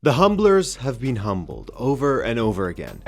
The humblers have been humbled over and over again.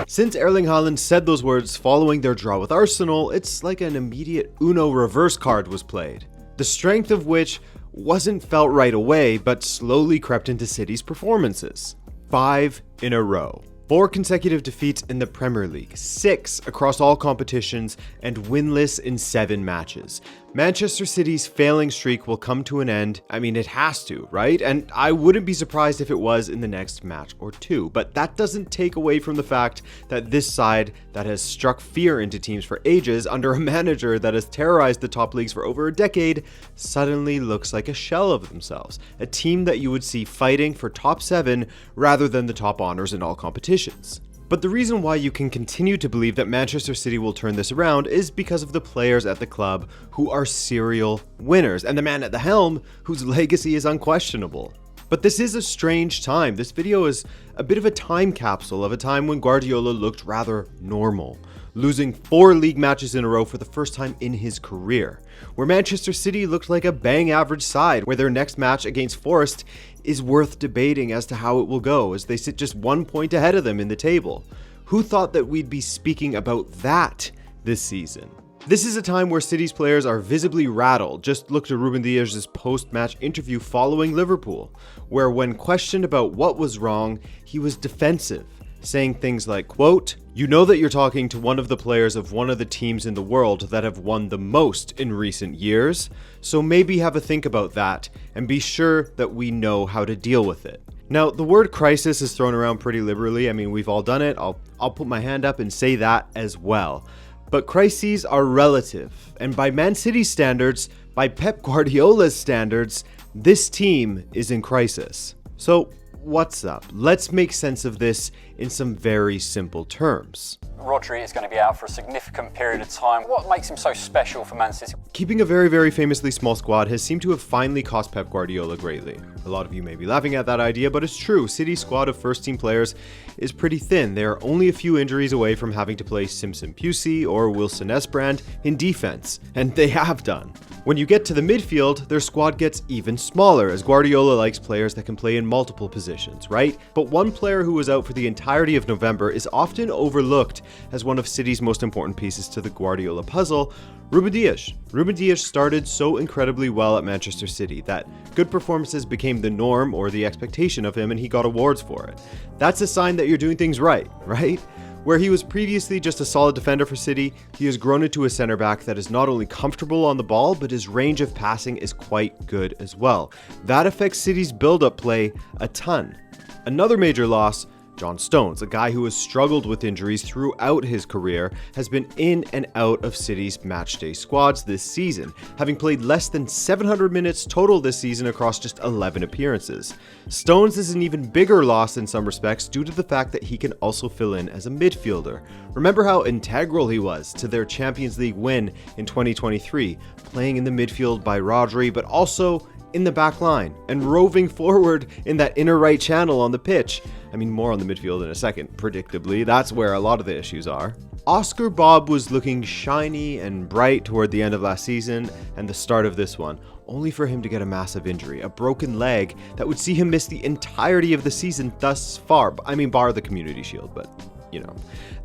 Since Erling Haaland said those words following their draw with Arsenal, it's like an immediate Uno reverse card was played, the strength of which wasn't felt right away, but slowly crept into City's performances. 5 in a row. 4 consecutive defeats in the Premier League, 6 across all competitions, and winless in 7 matches. Manchester City's failing streak will come to an end. I mean, it has to, right? And I wouldn't be surprised if it was in the next match or 2. But that doesn't take away from the fact that this side that has struck fear into teams for ages under a manager that has terrorized the top leagues for over a decade suddenly looks like a shell of themselves. A team that you would see fighting for top 7 rather than the top honors in all competitions. But the reason why you can continue to believe that Manchester City will turn this around is because of the players at the club who are serial winners, and the man at the helm whose legacy is unquestionable. But this is a strange time. This video is a bit of a time capsule of a time when Guardiola looked rather normal, losing 4 league matches in a row for the first time in his career, where Manchester City looked like a bang average side, where their next match against Forest is worth debating as to how it will go, as they sit just 1 point ahead of them in the table. Who thought that we'd be speaking about that this season? This is a time where City's players are visibly rattled. Just look to Ruben Dias' post-match interview following Liverpool, where when questioned about what was wrong, he was defensive, saying things like, quote, "You know that you're talking to one of the players of one of the teams in the world that have won the most in recent years, so maybe have a think about that and be sure that we know how to deal with it." Now, the word crisis is thrown around pretty liberally. I mean, we've all done it. I'll put my hand up and say that as well. But crises are relative, and by Man City's standards, by Pep Guardiola's standards, this team is in crisis. So, what's up? Let's make sense of this in some very simple terms. Rodri is going to be out for a significant period of time. What makes him so special for Man City? Keeping a very, very famously small squad has seemed to have finally cost Pep Guardiola greatly. A lot of you may be laughing at that idea, but it's true. City's squad of first-team players is pretty thin. They are only a few injuries away from having to play Simpson Pusey or Wilson Esbrand in defense, and they have done. When you get to the midfield, their squad gets even smaller, as Guardiola likes players that can play in multiple positions, right? But one player who was out for the entirety of November is often overlooked as one of City's most important pieces to the Guardiola puzzle, Ruben Dias. Ruben Dias started so incredibly well at Manchester City that good performances became the norm or the expectation of him, and he got awards for it. That's a sign that you're doing things right? Where he was previously just a solid defender for City, he has grown into a center back that is not only comfortable on the ball, but his range of passing is quite good as well. That affects City's build-up play a ton. Another major loss, John Stones, a guy who has struggled with injuries throughout his career, has been in and out of City's matchday squads this season, having played less than 700 minutes total this season across just 11 appearances. Stones is an even bigger loss in some respects due to the fact that he can also fill in as a midfielder. Remember how integral he was to their Champions League win in 2023, playing in the midfield by Rodri, but also in the back line and roving forward in that inner right channel on the pitch. I mean, more on the midfield in a second, predictably. That's where a lot of the issues are. Oscar Bob was looking shiny and bright toward the end of last season and the start of this one, only for him to get a massive injury, a broken leg that would see him miss the entirety of the season thus far. I mean, bar the Community Shield, but you know.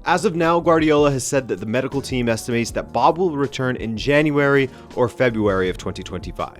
As of now, Guardiola has said that the medical team estimates that Bob will return in January or February of 2025.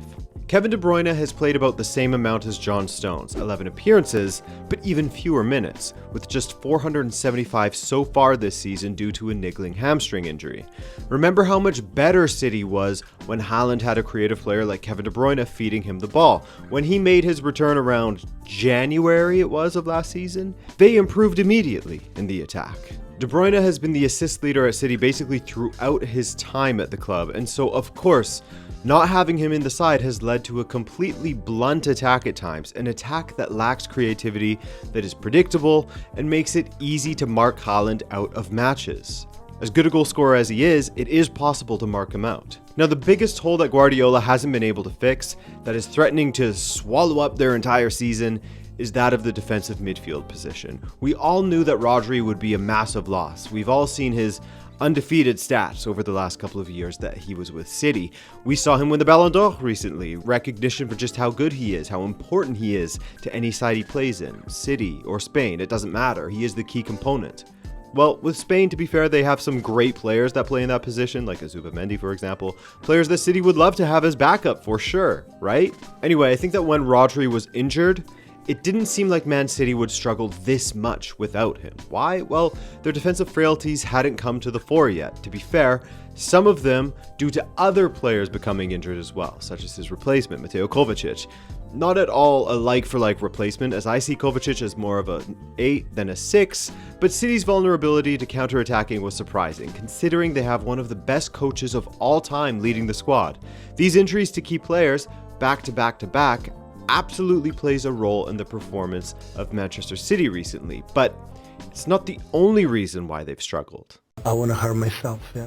Kevin De Bruyne has played about the same amount as John Stones, 11 appearances, but even fewer minutes, with just 475 so far this season due to a niggling hamstring injury. Remember how much better City was when Haaland had a creative player like Kevin De Bruyne feeding him the ball. When he made his return around January, it was, of last season, they improved immediately in the attack. De Bruyne has been the assist leader at City basically throughout his time at the club, and so of course, not having him in the side has led to a completely blunt attack at times, an attack that lacks creativity, that is predictable, and makes it easy to mark Haaland out of matches. As good a goal scorer as he is, it is possible to mark him out. Now, the biggest hole that Guardiola hasn't been able to fix, that is threatening to swallow up their entire season, is that of the defensive midfield position. We all knew that Rodri would be a massive loss. We've all seen his undefeated stats over the last couple of years that he was with City. We saw him win the Ballon d'Or recently, recognition for just how good he is, how important he is to any side he plays in, City or Spain, it doesn't matter, he is the key component. Well, with Spain, to be fair, they have some great players that play in that position, like Zubamendi, for example. Players that City would love to have as backup, for sure, right? Anyway, I think that when Rodri was injured, it didn't seem like Man City would struggle this much without him. Why? Well, their defensive frailties hadn't come to the fore yet. To be fair, some of them due to other players becoming injured as well, such as his replacement, Mateo Kovacic. Not at all a like-for-like replacement, as I see Kovacic as more of an 8 than a 6, but City's vulnerability to counter-attacking was surprising, considering they have one of the best coaches of all time leading the squad. These injuries to key players, back to back to back, absolutely plays a role in the performance of Manchester City recently, but it's not the only reason why they've struggled. I want to hurt myself, yeah.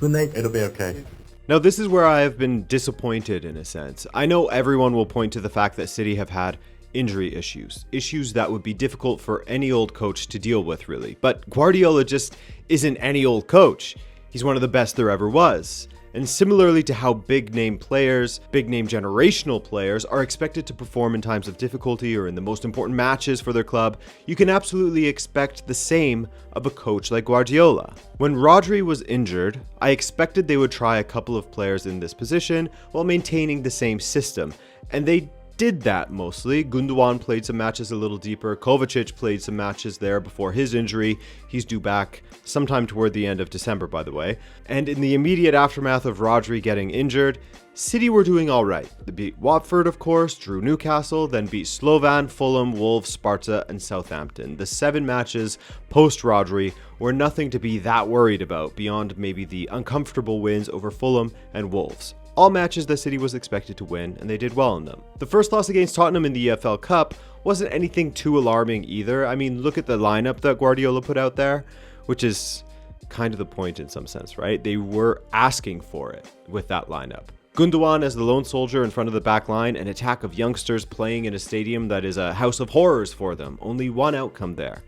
Good night. It'll be okay. Now, this is where I have been disappointed in a sense. I know everyone will point to the fact that City have had injury issues that would be difficult for any old coach to deal with, really. But Guardiola just isn't any old coach. He's one of the best there ever was. And similarly to how big name players, big name generational players are expected to perform in times of difficulty or in the most important matches for their club, you can absolutely expect the same of a coach like Guardiola. When Rodri was injured, I expected they would try a couple of players in this position while maintaining the same system, and they did that mostly. Gundogan played some matches a little deeper. Kovacic played some matches there before his injury. He's due back sometime toward the end of December, by the way. And in the immediate aftermath of Rodri getting injured, City were doing all right. They beat Watford, of course, drew Newcastle, then beat Slovan, Fulham, Wolves, Sparta, and Southampton. The 7 matches post-Rodri were nothing to be that worried about beyond maybe the uncomfortable wins over Fulham and Wolves. All matches that City was expected to win, and they did well in them. The first loss against Tottenham in the EFL Cup wasn't anything too alarming either. I mean, look at the lineup that Guardiola put out there, which is kind of the point in some sense, right? They were asking for it with that lineup. Gundogan as the lone soldier in front of the back line, an attack of youngsters playing in a stadium that is a house of horrors for them. Only one outcome there.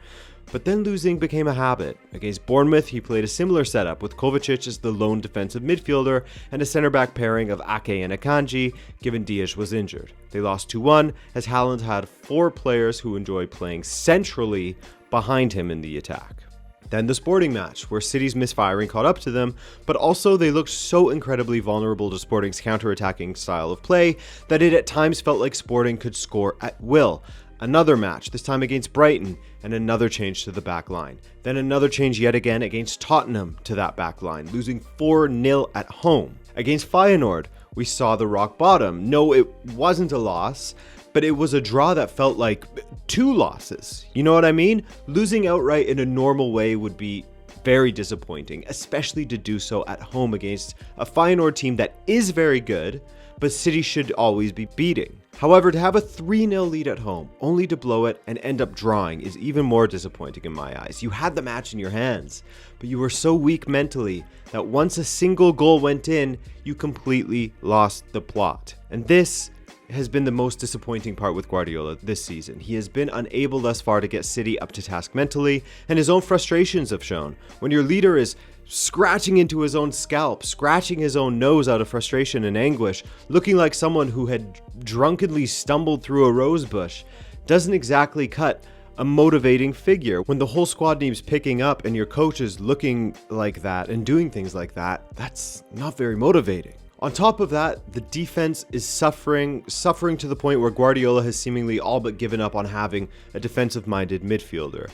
But then losing became a habit. Against Bournemouth, he played a similar setup with Kovacic as the lone defensive midfielder and a centre-back pairing of Ake and Akanji, given Diaz was injured. They lost 2-1 as Haaland had 4 players who enjoy playing centrally behind him in the attack. Then the Sporting match, where City's misfiring caught up to them, but also they looked so incredibly vulnerable to Sporting's counter-attacking style of play that it at times felt like Sporting could score at will. Another match, this time against Brighton, and another change to the back line. Then another change yet again against Tottenham to that back line, losing 4-0 at home. Against Feyenoord, we saw the rock bottom. No, it wasn't a loss, but it was a draw that felt like 2 losses. You know what I mean? Losing outright in a normal way would be very disappointing, especially to do so at home against a Feyenoord team that is very good, but City should always be beating. However, to have a 3-0 lead at home, only to blow it and end up drawing, is even more disappointing in my eyes. You had the match in your hands, but you were so weak mentally that once a single goal went in, you completely lost the plot. And this has been the most disappointing part with Guardiola this season. He has been unable thus far to get City up to task mentally, and his own frustrations have shown. When your leader is scratching into his own scalp, scratching his own nose out of frustration and anguish, looking like someone who had drunkenly stumbled through a rose bush, doesn't exactly cut a motivating figure. When the whole squad needs picking up and your coach is looking like that and doing things like that, that's not very motivating. On top of that, the defense is suffering to the point where Guardiola has seemingly all but given up on having a defensive-minded midfielder.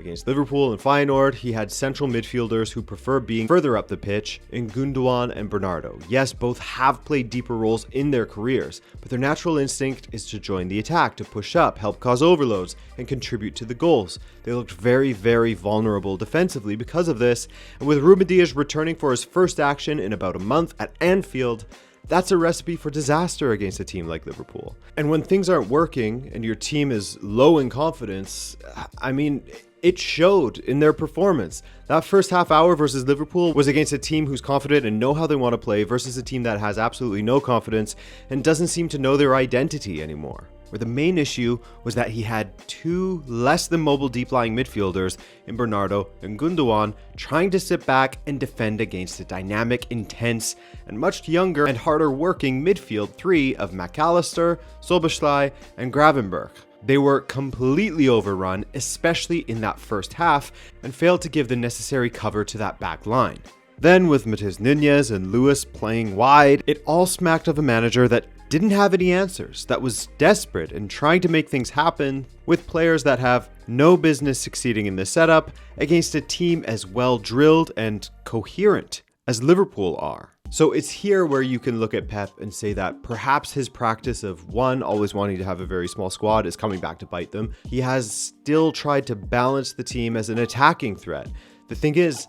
Against Liverpool and Feyenoord, he had central midfielders who prefer being further up the pitch in Gundogan and Bernardo. Yes, both have played deeper roles in their careers, but their natural instinct is to join the attack, to push up, help cause overloads, and contribute to the goals. They looked very, very vulnerable defensively because of this, and with Ruben Dias returning for his first action in about a month at Anfield, that's a recipe for disaster against a team like Liverpool. And when things aren't working and your team is low in confidence, I mean, it showed in their performance. That first half hour versus Liverpool was against a team who's confident and know how they want to play versus a team that has absolutely no confidence and doesn't seem to know their identity anymore. where the main issue was that he had two less than mobile deep-lying midfielders in Bernardo and Gundogan trying to sit back and defend against a dynamic, intense, and much younger and harder working midfield three of McAllister, Szoboszlai, and Gravenberch. They were completely overrun, especially in that first half, and failed to give the necessary cover to that back line. Then, with Matheus Nunes and Lewis playing wide, it all smacked of a manager that didn't have any answers, that was desperate and trying to make things happen with players that have no business succeeding in this setup against a team as well drilled and coherent as Liverpool are. So it's here where you can look at Pep and say that perhaps his practice of always wanting to have a very small squad is coming back to bite them. He has still tried to balance the team as an attacking threat. The thing is,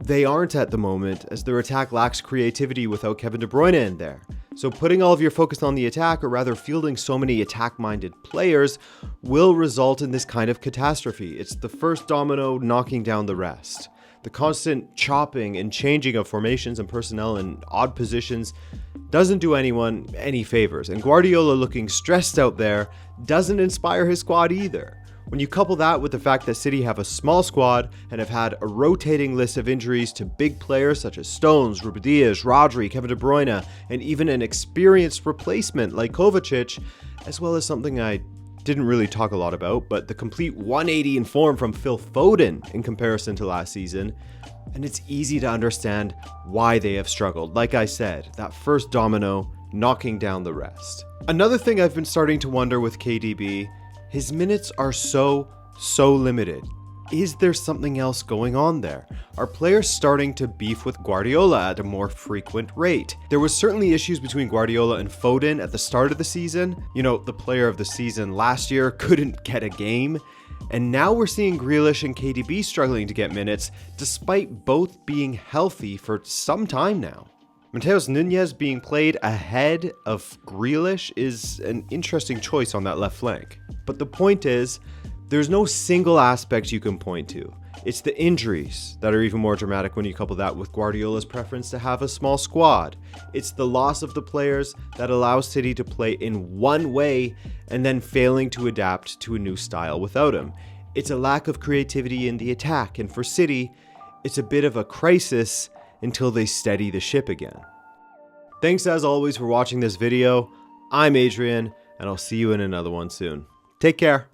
they aren't at the moment, as their attack lacks creativity without Kevin De Bruyne in there. So putting all of your focus on the attack, or rather fielding so many attack-minded players, will result in this kind of catastrophe. It's the first domino knocking down the rest. The constant chopping and changing of formations and personnel in odd positions doesn't do anyone any favors, and Guardiola looking stressed out there doesn't inspire his squad either. When you couple that with the fact that City have a small squad and have had a rotating list of injuries to big players such as Stones, Ruben Dias, Rodri, Kevin De Bruyne, and even an experienced replacement like Kovacic, as well as something I didn't really talk a lot about, but the complete 180 in form from Phil Foden in comparison to last season, and it's easy to understand why they have struggled. Like I said, that first domino knocking down the rest. Another thing I've been starting to wonder with KDB, his minutes are so limited. Is there something else going on there? Are players starting to beef with Guardiola at a more frequent rate? There was certainly issues between Guardiola and Foden at the start of the season. You know, the player of the season last year couldn't get a game. And now we're seeing Grealish and KDB struggling to get minutes, despite both being healthy for some time now. Matheus Nunes being played ahead of Grealish is an interesting choice on that left flank. But the point is, there's no single aspect you can point to. It's the injuries that are even more dramatic when you couple that with Guardiola's preference to have a small squad. It's the loss of the players that allows City to play in one way and then failing to adapt to a new style without him. It's a lack of creativity in the attack, and for City, it's a bit of a crisis until they steady the ship again. Thanks as always for watching this video. I'm Adrian, and I'll see you in another one soon. Take care.